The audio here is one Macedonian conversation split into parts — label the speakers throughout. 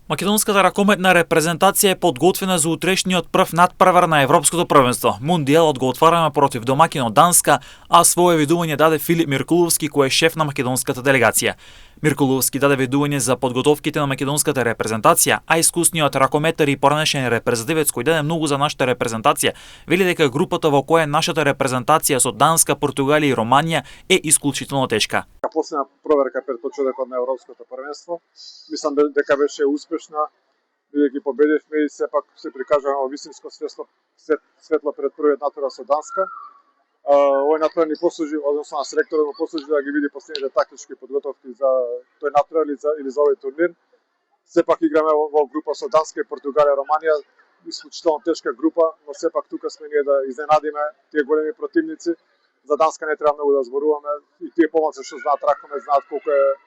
Speaker 1: Македонската ракометна репрезентација е подготвена за утрешниот прв надпревар на Европското првенство. Мундијалот го отвараме против домакино Данска, а свое видување даде Филип Миркуловски, кој е шеф на македонската делегација. Миркуловски даде видување за подготовките на македонската репрезентација, а искусниот ракометар и поранешен репрезентативец кој даде многу за нашата репрезентација, вели дека групата во која е нашата репрезентација со Данска, Португалија и Романија е исклучително тешка.
Speaker 2: Последна проверка пред почетокот на Европското првенство, мислам дека беше успешна, бидејќи победивме и сепак се прикажаме во вистинско светло пред првиот натпревар со Данска. Овој натпревар ни послужи, односно на селекторот му послужи да ги види последните тактички подготовки за тој натпревар или за овој турнир. Сепак играме во група со Данска и Португалија, Романија, исклучително тешка група, но сепак тука сме ние да изненадиме тие големи противници. За Данска не треба многу да зборуваме, и тие помалку што знаат ракомет, знаат колку е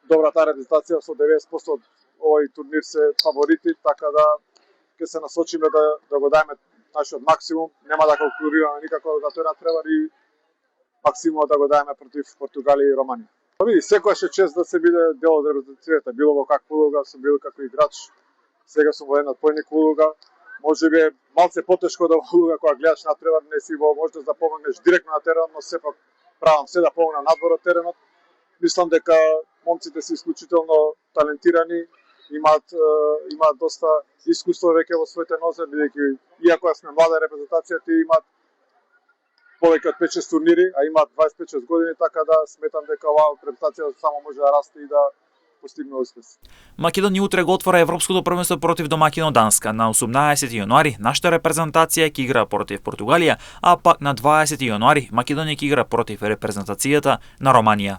Speaker 2: добра таа репрезентација, со 90% од овој турнир се фаворити, така да ќе се насочиме да го даеме нашиот максимум, нема да калкулираме никако на тој натпревар и максимумот да го даеме против Португалија и Романија. Па види, секогаш е чест да се биде дел од репрезентацијата, било во каква улога, сум бил како играч, сега сум во една појника улога. Може би е малце потешко да во улога кога гледаш натпревар, не си во можност да помогнеш директно на теренот, но сепак правам се да помогнам надвор од теренот. Мислам дека момците се исклучително талентирани, имаат доста искуство веќе во своите нозе, бидејќи иако сме млада репрезентација, тие имаат повеќе од 5-6 турнири, а имаат 25-6 години, така да сметам дека оваа репрезентација само може да расте и да постигне успех.
Speaker 1: Македонија утре го отвора Европското првенство против домакино Данска. На 18 јануари нашата репрезентација ќе игра против Португалија, а пак на 20 јануари Македонија ќе игра против репрезентацијата на Романија.